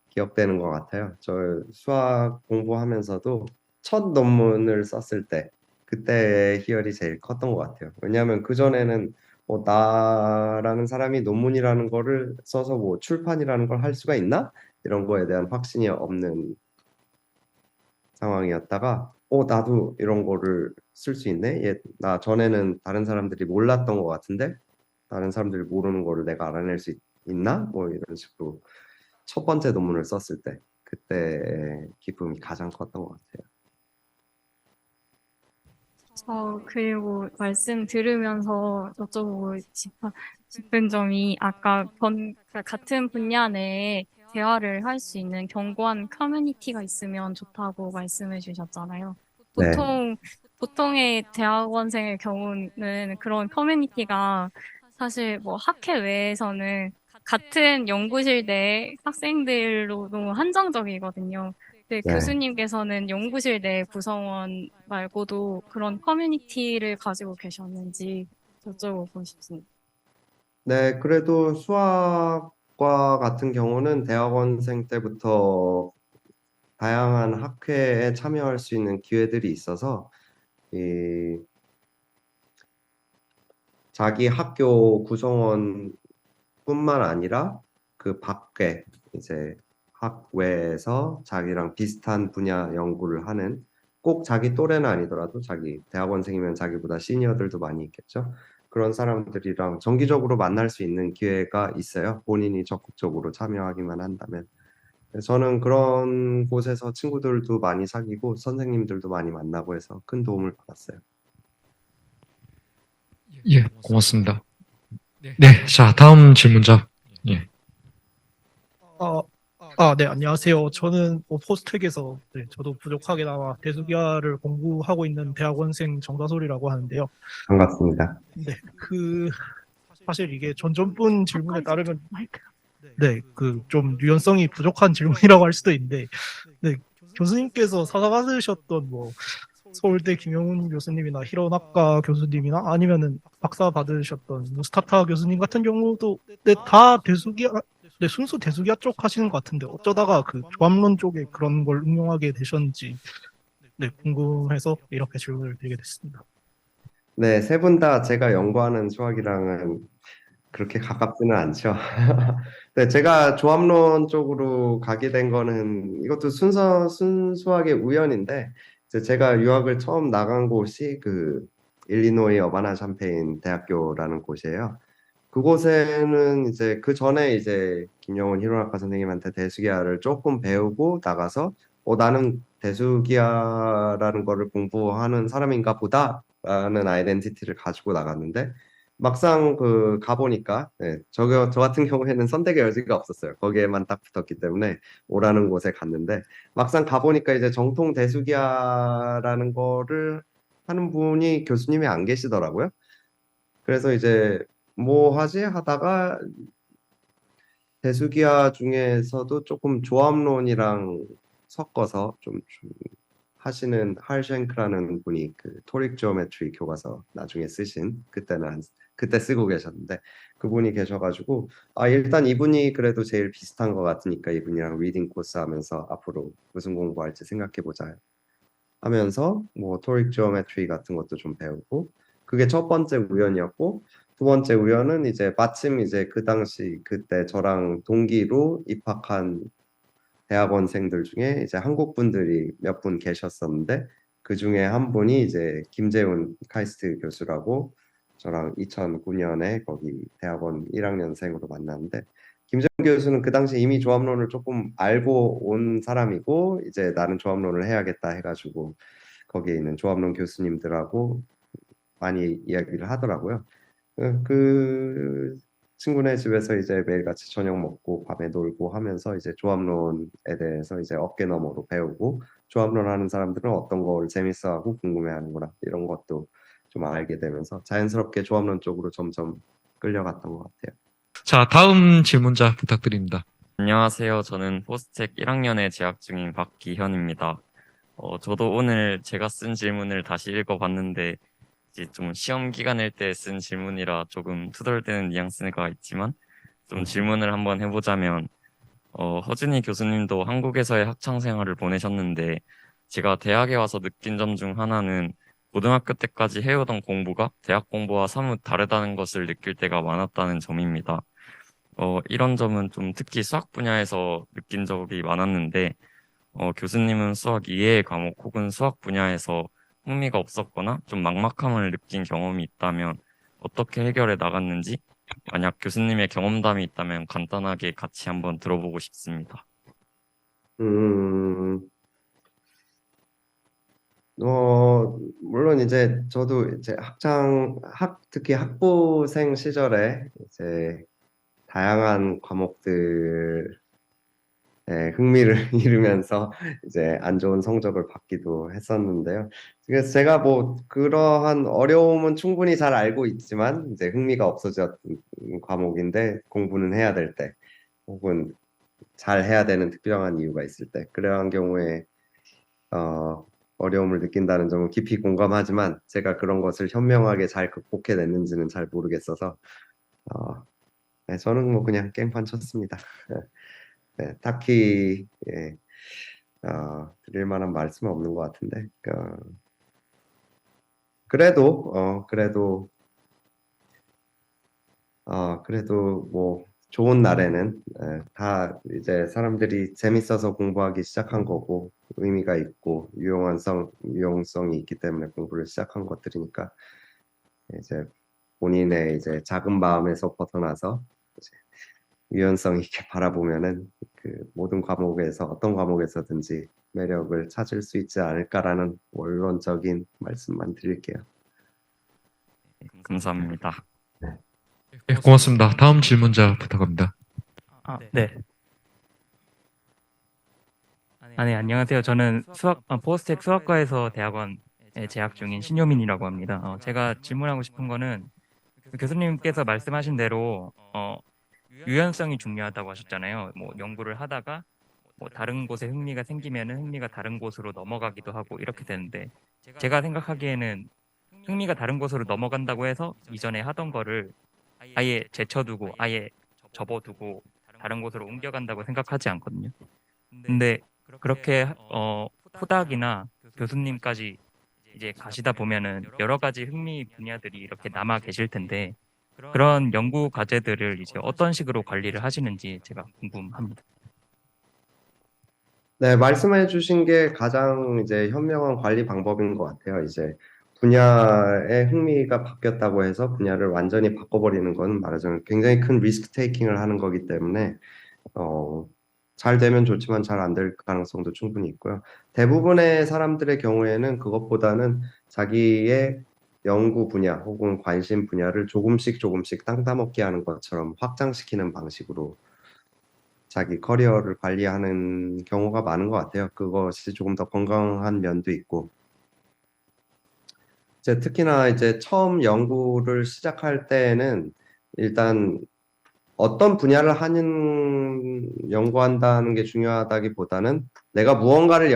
기억되는 것 같아요. 저 수학 공부하면서도 첫 논문을 썼을 때 그때의 희열이 제일 컸던 것 같아요. 왜냐하면 그전에는 뭐 나라는 사람이 논문이라는 거를 써서 뭐 출판이라는 걸 할 수가 있나? 이런 거에 대한 확신이 없는 상황이었다가 나도 이런 거를 쓸 수 있네? 나 전에는 다른 사람들이 몰랐던 것 같은데 다른 사람들이 모르는 거를 내가 알아낼 수 있나? 뭐 이런 식으로 첫 번째 논문을 썼을 때 그때의 기쁨이 가장 컸던 것 같아요. 그리고 말씀 들으면서 여쭤보고 싶은 점이 아까 그러니까 같은 분야 내에 대화를 할 수 있는 견고한 커뮤니티가 있으면 좋다고 말씀해 주셨잖아요. 네. 보통의 대학원생의 경우는 그런 커뮤니티가 사실 뭐 학회 외에서는 같은 연구실 내 학생들로 너무 한정적이거든요. 네, 네. 교수님께서는 연구실 내 구성원 말고도 그런 커뮤니티를 가지고 계셨는지 여쭤보고 싶습니다. 네, 그래도 수학과 같은 경우는 대학원생 때부터 다양한 학회에 참여할 수 있는 기회들이 있어서 이 자기 학교 구성원뿐만 아니라 그 밖에 이제 학외에서 자기랑 비슷한 분야 연구를 하는 꼭 자기 또래는 아니더라도 자기 대학원생이면 자기보다 시니어들도 많이 있겠죠. 그런 사람들이랑 정기적으로 만날 수 있는 기회가 있어요. 본인이 적극적으로 참여하기만 한다면. 저는 그런 곳에서 친구들도 많이 사귀고 선생님들도 많이 만나고 해서 큰 도움을 받았어요. 예, 고맙습니다. 네, 자, 다음 질문자. 예. 네, 안녕하세요. 저는 포스텍에서 저도 부족하게나마 대수기하를 공부하고 있는 대학원생 정다솔이라고 하는데요. 반갑습니다. 네, 사실 이게 전전분 질문에 따르면 좀 유연성이 부족한 질문이라고 할 수도 있는데, 네, 교수님께서 사과받으셨던 뭐 서울대 김영훈 교수님이나 히로나카 교수님이나 아니면은 박사 받으셨던 무스타타 교수님 같은 경우도 다 대수기하 순수 대수기하 쪽 하시는 것 같은데 어쩌다가 그 조합론 쪽에 그런 걸 응용하게 되셨는지 궁금해서 이렇게 질문을 드리게 됐습니다. 네, 세 분 다 제가 연구하는 수학이랑은 그렇게 가깝지는 않죠. 네, 제가 조합론 쪽으로 가게 된 거는 이것도 순수하게 우연인데 이제 제가 유학을 처음 나간 곳이 그 일리노이 어바나 샴페인 대학교라는 곳이에요. 그곳에는 이제 그 전에 이제 김영훈 히로나카 선생님한테 대수기하를 조금 배우고 나가서 나는 대수기하라는 거를 공부하는 사람인가 보다라는 아이덴티티를 가지고 나갔는데 막상 그 가보니까 저 같은 경우에는 선택의 여지가 없었어요. 거기에만 딱 붙었기 때문에 오라는 곳에 갔는데 막상 가보니까 이제 정통 대수기하라는 거를 하는 분이 교수님이 안 계시더라고요. 그래서 이제 뭐 하지 하다가 대수기하 중에서도 조금 조합론이랑 섞어서 좀 하시는 할쉔크라는 분이 그 토릭 지오메트리 교과서 나중에 쓰신 그때 쓰고 계셨는데 그분이 계셔가지고 일단 이분이 그래도 제일 비슷한 것 같으니까 이분이랑 리딩 코스 하면서 앞으로 무슨 공부할지 생각해보자 하면서 뭐 토릭 지오메트리 같은 것도 좀 배우고 그게 첫 번째 우연이었고 두 번째 우연은 이제 마침 이제 그 당시 그때 저랑 동기로 입학한 대학원생들 중에 이제 한국 분들이 몇 분 계셨었는데 그 중에 한 분이 이제 김재훈 카이스트 교수라고 저랑 2009년에 거기 대학원 1학년생으로 만났는데 김재훈 교수는 그 당시 이미 조합론을 조금 알고 온 사람이고 이제 나는 조합론을 해야겠다 해가지고 거기에 있는 조합론 교수님들하고 많이 이야기를 하더라고요. 그 친구네 집에서 이제 매일같이 저녁 먹고 밤에 놀고 하면서 이제 조합론에 대해서 이제 어깨너머로 배우고 조합론 하는 사람들은 어떤 걸 재밌어하고 궁금해하는구나 이런 것도 좀 알게 되면서 자연스럽게 조합론 쪽으로 점점 끌려갔던 것 같아요. 자, 다음 질문자 부탁드립니다. 안녕하세요. 저는 포스텍 1학년에 재학 중인 박기현입니다. 저도 오늘 제가 쓴 질문을 다시 읽어봤는데 이제 좀 시험 기간일 때 쓴 질문이라 조금 투덜대는 뉘앙스가 있지만 좀 질문을 한번 해보자면 허준희 교수님도 한국에서의 학창 생활을 보내셨는데 제가 대학에 와서 느낀 점 중 하나는 고등학교 때까지 해오던 공부가 대학 공부와 사뭇 다르다는 것을 느낄 때가 많았다는 점입니다. 이런 점은 좀 특히 수학 분야에서 느낀 적이 많았는데 교수님은 수학 이해의 과목 혹은 수학 분야에서 흥미가 없었거나 좀 막막함을 느낀 경험이 있다면 어떻게 해결해 나갔는지 만약 교수님의 경험담이 있다면 간단하게 같이 한번 들어보고 싶습니다. 물론 이제 저도 이제 특히 학부생 시절에 이제 다양한 과목들에 흥미를 잃으면서 이제 안 좋은 성적을 받기도 했었는데요. 그래서 제가 뭐 그러한 어려움은 충분히 잘 알고 있지만 이제 흥미가 없어졌던 과목인데 공부는 해야 될 때 혹은 잘 해야 되는 특별한 이유가 있을 때 그러한 경우에 어려움을 느낀다는 점은 깊이 공감하지만 제가 그런 것을 현명하게 잘 극복해냈는지는 잘 모르겠어서 네, 저는 뭐 그냥 깽판 쳤습니다. 네, 딱히 드릴 만한 말씀은 없는 것 같은데 그래도 뭐 좋은 날에는 다 이제 사람들이 재밌어서 공부하기 시작한 거고 의미가 있고 유용성이 있기 때문에 공부를 시작한 것들이니까 이제 본인의 이제 작은 마음에서 벗어나서 이제 유연성 있게 바라보면은 그 모든 과목에서 어떤 과목에서든지 매력을 찾을 수 있지 않을까라는 원론적인 말씀만 드릴게요. 감사합니다. 네, 고맙습니다. 다음 질문자 부탁합니다. 네. 네, 안녕하세요. 저는 포스텍 수학과에서 대학원에 재학 중인 신효민이라고 합니다. 제가 질문하고 싶은 거는 교수님께서 말씀하신 대로 유연성이 중요하다고 하셨잖아요. 뭐 연구를 하다가 뭐 다른 곳에 흥미가 생기면은 흥미가 다른 곳으로 넘어가기도 하고 이렇게 되는데 제가 생각하기에는 흥미가 다른 곳으로 넘어간다고 해서 이전에 하던 거를 아예 제쳐두고 아예 접어두고 다른 곳으로 옮겨간다고 생각하지 않거든요. 근데 그렇게 포닥이나 교수님까지 이제 가시다 보면은 여러 가지 흥미 분야들이 이렇게 남아 계실 텐데 그런 연구 과제들을 이제 어떤 식으로 관리를 하시는지 제가 궁금합니다. 네, 말씀해 주신 게 가장 이제 현명한 관리 방법인 것 같아요. 이제 분야의 흥미가 바뀌었다고 해서 분야를 완전히 바꿔버리는 건 말하자면 굉장히 큰 리스크 테이킹을 하는 거기 때문에 잘 되면 좋지만 잘 안 될 가능성도 충분히 있고요. 대부분의 사람들의 경우에는 그것보다는 자기의 연구 분야 혹은 관심 분야를 조금씩 땅 따먹기 하는 것처럼 확장시키는 방식으로 자기 커리어를 관리하는 경우가 많은 것 같아요. 그것이 조금 더 건강한 면도 있고 이제 특히나 이제 처음 연구를 시작할 때는 일단 어떤 분야를 연구한다는 게 중요하다기보다는 내가 무언가를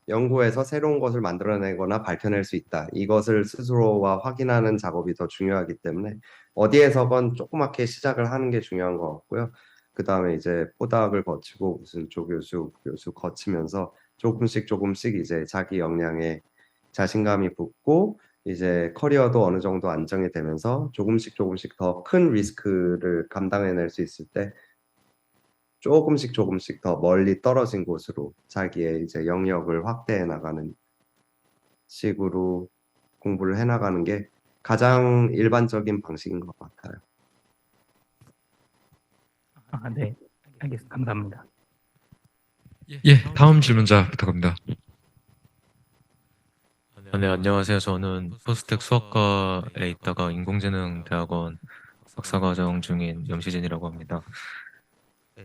연구해서 새로운 것을 만들어내거나 밝혀낼 수 있다. 이것을 스스로와 확인하는 작업이 더 중요하기 때문에 어디에서건 조그맣게 시작을 하는 게 중요한 것 같고요. 그 다음에 이제 포닥을 거치고 무슨 조교수, 교수 거치면서 조금씩 이제 자기 역량에 자신감이 붙고 이제 커리어도 어느 정도 안정이 되면서 조금씩 더 큰 리스크를 감당해낼 수 있을 때 조금씩 더 멀리 떨어진 곳으로 자기의 이제 영역을 확대해 나가는 식으로 공부를 해 나가는 게 가장 일반적인 방식인 것 같아요. 네, 알겠습니다. 감사합니다. 예, 다음 질문자 부탁합니다. 네, 안녕하세요. 저는 포스텍 수학과에 있다가 인공지능 대학원 박사과정 중인 염시진이라고 합니다.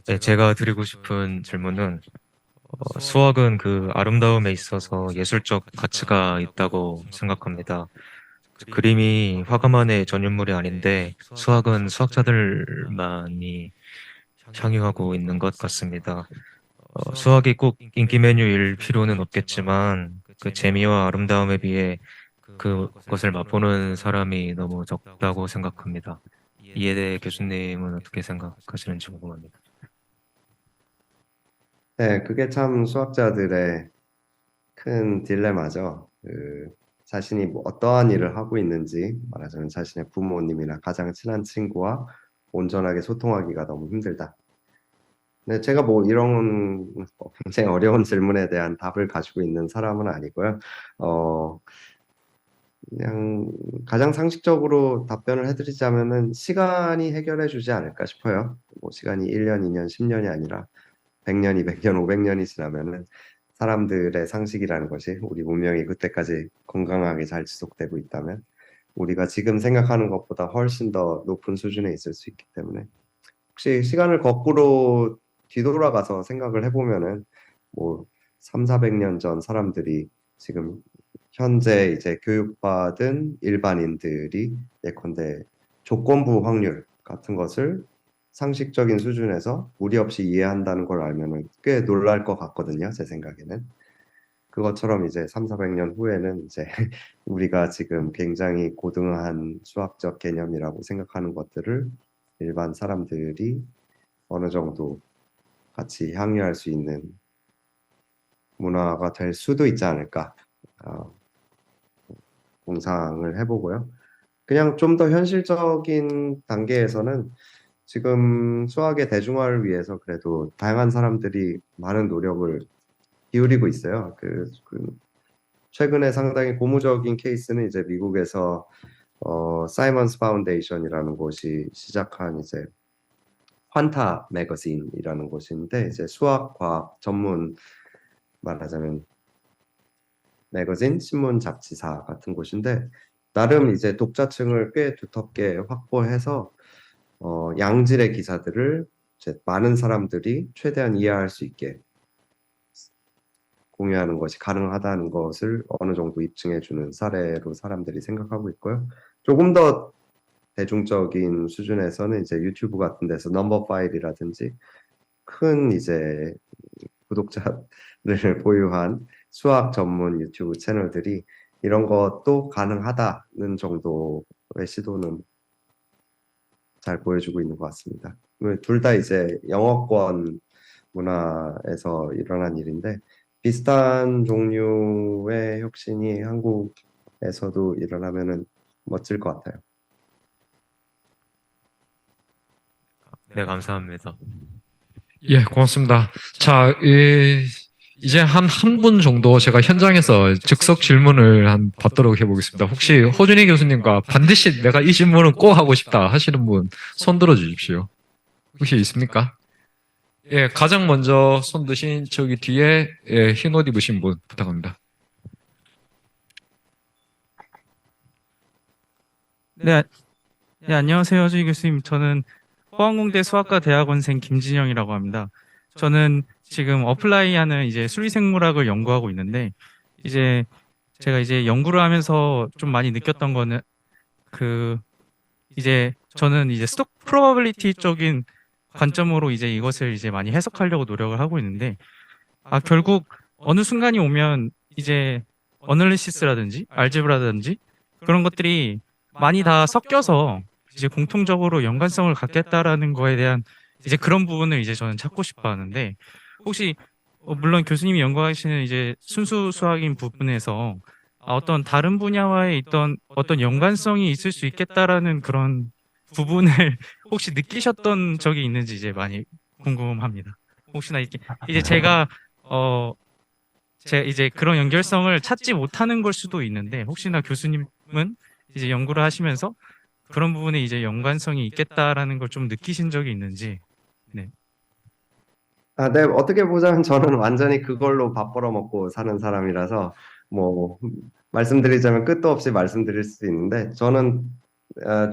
네, 제가 드리고 싶은 질문은 수학은 그 아름다움에 있어서 예술적 가치가 있다고 생각합니다. 그림이 화가만의 전유물이 아닌데 수학은 수학자들만이 향유하고 있는 것 같습니다. 수학이 꼭 인기 메뉴일 필요는 없겠지만 그 재미와 아름다움에 비해 그것을 맛보는 사람이 너무 적다고 생각합니다. 이에 대해 교수님은 어떻게 생각하시는지 궁금합니다. 네, 그게 참 수학자들의 큰 딜레마죠. 자신이 뭐 어떠한 일을 하고 있는지 말하자면 자신의 부모님이나 가장 친한 친구와 온전하게 소통하기가 너무 힘들다. 네, 제가 뭐 이런 굉장히 어려운 질문에 대한 답을 가지고 있는 사람은 아니고요. 그냥 가장 상식적으로 답변을 해드리자면은 시간이 해결해 주지 않을까 싶어요. 뭐 시간이 1년, 2년, 10년이 아니라 100년, 200년, 500년이 지나면은 사람들의 상식이라는 것이 우리 문명이 그때까지 건강하게 잘 지속되고 있다면 우리가 지금 생각하는 것보다 훨씬 더 높은 수준에 있을 수 있기 때문에 혹시 시간을 거꾸로 뒤돌아가서 생각을 해보면은 뭐 3, 400년 전 사람들이 지금 현재 이제 교육받은 일반인들이 예컨대 조건부 확률 같은 것을 상식적인 수준에서 무리 없이 이해한다는 걸 알면은 꽤 놀랄 것 같거든요, 제 생각에는. 그것처럼 이제 3, 400년 후에는 이제 우리가 지금 굉장히 고등한 수학적 개념이라고 생각하는 것들을 일반 사람들이 어느 정도 같이 향유할 수 있는 문화가 될 수도 있지 않을까 공상을 해보고요. 그냥 좀 더 현실적인 단계에서는 지금 수학의 대중화를 위해서 그래도 다양한 사람들이 많은 노력을 기울이고 있어요. 최근에 상당히 고무적인 케이스는 이제 미국에서 사이먼스 파운데이션이라는 곳이 시작한 이제 환타 매거진이라는 곳인데 이제 수학 과학 전문 말하자면 매거진 신문 잡지사 같은 곳인데 나름 이제 독자층을 꽤 두텁게 확보해서 양질의 기사들을 이제 많은 사람들이 최대한 이해할 수 있게 공유하는 것이 가능하다는 것을 어느 정도 입증해주는 사례로 사람들이 생각하고 있고요. 조금 더 대중적인 수준에서는 이제 유튜브 같은 데서 넘버 파일이라든지 큰 이제 구독자를 보유한 수학 전문 유튜브 채널들이 이런 것도 가능하다는 정도의 시도는 잘 보여주고 있는 것 같습니다. 둘 다 이제 영어권 문화에서 일어난 일인데 비슷한 종류의 혁신이 한국에서도 일어나면은 멋질 것 같아요. 네, 감사합니다. 예, 고맙습니다. 자, 이제 한 분 정도 제가 현장에서 즉석 질문을 받도록 해보겠습니다. 혹시 호준희 교수님과 반드시 내가 이 질문은 꼭 하고 싶다 하시는 분 손 들어 주십시오. 혹시 있습니까? 예, 가장 먼저 손 드신 저기 뒤에 흰 옷 입으신 분 부탁합니다. 네, 안녕하세요, 허준희 교수님. 저는 포항공대 수학과 대학원생 김진영이라고 합니다. 저는 지금 어플라이하는 이제 수리생물학을 연구하고 있는데 이제 제가 이제 연구를 하면서 좀 많이 느꼈던 거는 그 이제 저는 이제 스톡 프로바빌리티 쪽인 관점으로 이제 이것을 이제 많이 해석하려고 노력을 하고 있는데 결국 어느 순간이 오면 이제 어널리시스라든지 알제브라든지 그런 것들이 많이 다 섞여서 이제 공통적으로 연관성을 갖겠다라는 거에 대한 이제 그런 부분을 이제 저는 찾고 싶어 하는데 혹시 물론 교수님이 연구하시는 이제 순수 수학인 부분에서 어떤 다른 분야와의 있던 어떤 연관성이 있을 수 있겠다라는 그런 부분을 혹시 느끼셨던 적이 있는지 이제 많이 궁금합니다. 혹시나 이제 제가 이제 그런 연결성을 찾지 못하는 걸 수도 있는데 혹시나 교수님은 이제 연구를 하시면서 그런 부분에 이제 연관성이 있겠다라는 걸 좀 느끼신 적이 있는지. 네. 네, 어떻게 보자면 저는 완전히 그걸로 밥 벌어먹고 사는 사람이라서 뭐 말씀드리자면 끝도 없이 말씀드릴 수 있는데 저는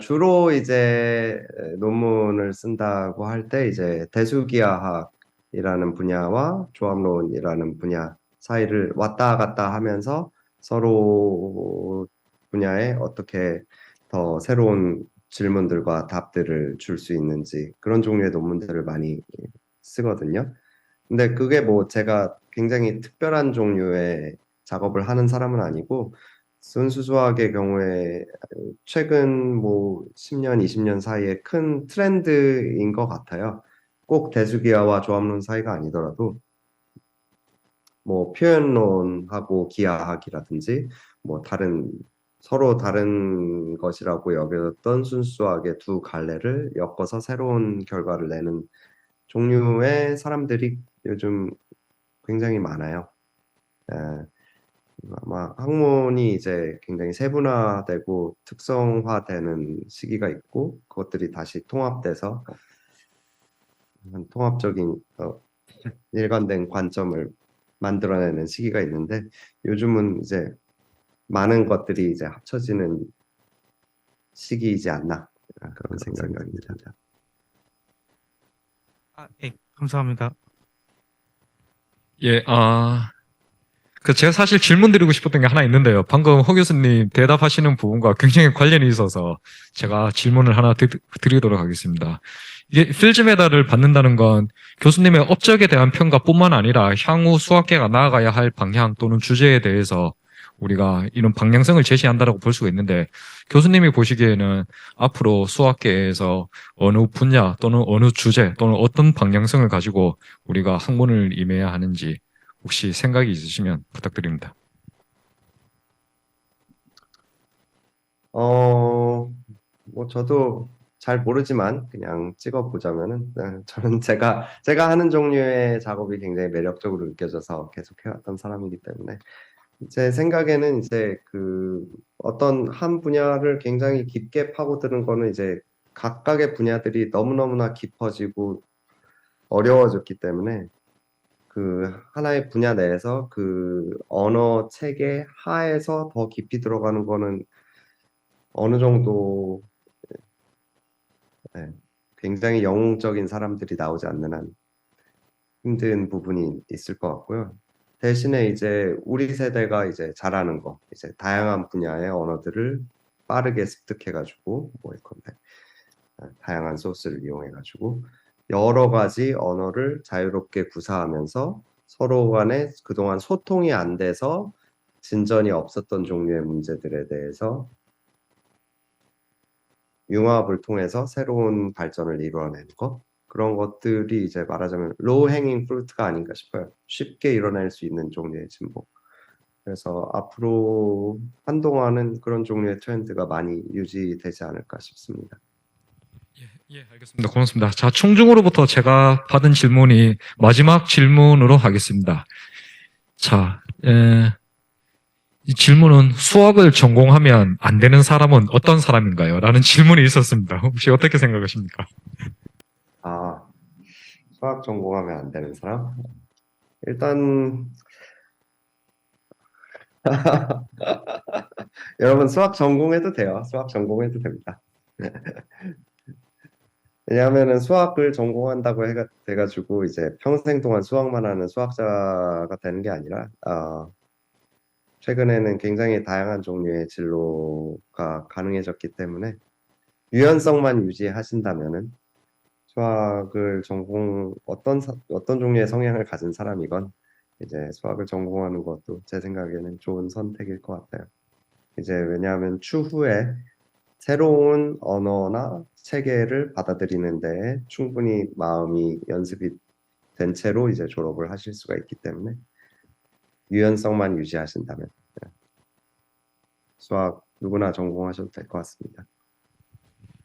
주로 이제 논문을 쓴다고 할 때 이제 대수기하학이라는 분야와 조합론이라는 분야 사이를 왔다 갔다 하면서 서로 분야에 어떻게 더 새로운 질문들과 답들을 줄 수 있는지 그런 종류의 논문들을 많이 쓰거든요. 근데 그게 뭐 제가 굉장히 특별한 종류의 작업을 하는 사람은 아니고 순수 수학의 경우에 최근 뭐 10년, 20년 사이에 큰 트렌드인 것 같아요. 꼭 대수기하와 조합론 사이가 아니더라도 뭐 표현론하고 기하학이라든지 뭐 서로 다른 것이라고 여겨졌던 순수수학의 두 갈래를 엮어서 새로운 결과를 내는 종류의 사람들이 요즘 굉장히 많아요. 예, 아마 학문이 이제 굉장히 세분화되고 특성화되는 시기가 있고 그것들이 다시 통합돼서 통합적인 일관된 관점을 만들어내는 시기가 있는데 요즘은 이제 많은 것들이 이제 합쳐지는 시기이지 않나 그런 생각입니다. 네, 감사합니다. 예, 제가 사실 질문 드리고 싶었던 게 하나 있는데요. 방금 허 교수님 대답하시는 부분과 굉장히 관련이 있어서 제가 질문을 하나 드리도록 하겠습니다. 이게 필즈 메달을 받는다는 건 교수님의 업적에 대한 평가뿐만 아니라 향후 수학계가 나아가야 할 방향 또는 주제에 대해서 우리가 이런 방향성을 제시한다라고 볼 수가 있는데 교수님이 보시기에는 앞으로 수학계에서 어느 분야 또는 어느 주제 또는 어떤 방향성을 가지고 우리가 학문을 임해야 하는지 혹시 생각이 있으시면 부탁드립니다. 뭐 저도 잘 모르지만 그냥 찍어보자면은 저는 제가 하는 종류의 작업이 굉장히 매력적으로 느껴져서 계속 해왔던 사람이기 때문에 제 생각에는 이제 그 어떤 한 분야를 굉장히 깊게 파고드는 거는 이제 각각의 분야들이 너무너무나 깊어지고 어려워졌기 때문에 그 하나의 분야 내에서 그 언어 체계 하에서 더 깊이 들어가는 거는 어느 정도 굉장히 영웅적인 사람들이 나오지 않는 한 힘든 부분이 있을 것 같고요. 대신에 이제 우리 세대가 이제 잘하는 거, 이제 다양한 분야의 언어들을 빠르게 습득해가지고 뭐 이건데 다양한 소스를 이용해가지고 여러 가지 언어를 자유롭게 구사하면서 서로 간에 그동안 소통이 안 돼서 진전이 없었던 종류의 문제들에 대해서 융합을 통해서 새로운 발전을 이루어내는 것 그런 것들이 이제 말하자면 로우 행잉 프루트가 아닌가 싶어요. 쉽게 이뤄낼 수 있는 종류의 진보. 그래서 앞으로 한동안은 그런 종류의 트렌드가 많이 유지되지 않을까 싶습니다. 예, 알겠습니다. 고맙습니다. 자, 총중으로부터 제가 받은 질문이 마지막 질문으로 하겠습니다. 자, 이 질문은 수학을 전공하면 안 되는 사람은 어떤 사람인가요? 라는 질문이 있었습니다. 혹시 어떻게 생각하십니까? 수학 전공하면 안 되는 사람? 일단 여러분 수학 전공해도 돼요. 수학 전공해도 됩니다. 왜냐하면은 수학을 전공한다고 돼가지고 이제 평생 동안 수학만 하는 수학자가 되는 게 아니라 최근에는 굉장히 다양한 종류의 진로가 가능해졌기 때문에 유연성만 유지하신다면은 수학을 어떤 종류의 성향을 가진 사람이건 이제 수학을 전공하는 것도 제 생각에는 좋은 선택일 것 같아요. 이제 왜냐하면 추후에 새로운 언어나 체계를 받아들이는 데 충분히 마음이 연습이 된 채로 이제 졸업을 하실 수가 있기 때문에 유연성만 유지하신다면 수학 누구나 전공하셔도 될 것 같습니다.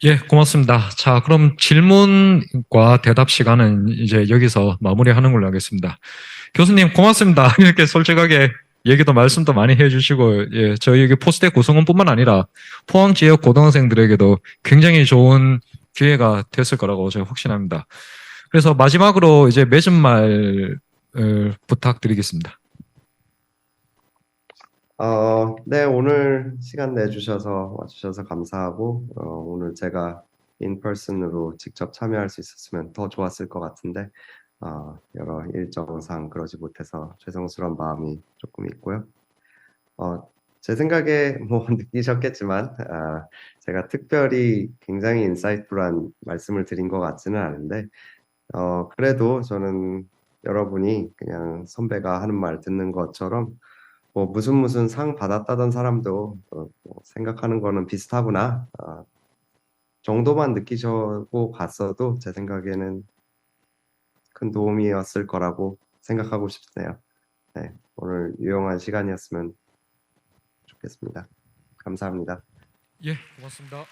예, 고맙습니다. 자, 그럼 질문과 대답 시간은 이제 여기서 마무리하는 걸로 하겠습니다. 교수님, 고맙습니다. 이렇게 솔직하게 얘기도 말씀도 많이 해주시고, 예, 저희 여기 포스텍 구성원뿐만 아니라 포항 지역 고등학생들에게도 굉장히 좋은 기회가 됐을 거라고 제가 확신합니다. 그래서 마지막으로 이제 맺은 말 부탁드리겠습니다. 네, 오늘 시간 내주셔서 와주셔서 감사하고, 오늘 제가 인퍼슨으로 직접 참여할 수 있었으면 더 좋았을 것 같은데, 여러 일정상 그러지 못해서 죄송스러운 마음이 조금 있고요. 제 생각에 뭐 느끼셨겠지만, 제가 특별히 굉장히 인사이트풀한 말씀을 드린 것 같지는 않은데, 그래도 저는 여러분이 그냥 선배가 하는 말 듣는 것처럼 뭐 무슨 상 받았다던 사람도 뭐 생각하는 거는 비슷하구나 정도만 느끼시고 갔어도 제 생각에는 큰 도움이었을 거라고 생각하고 싶네요. 네, 오늘 유용한 시간이었으면 좋겠습니다. 감사합니다. 예, 고맙습니다.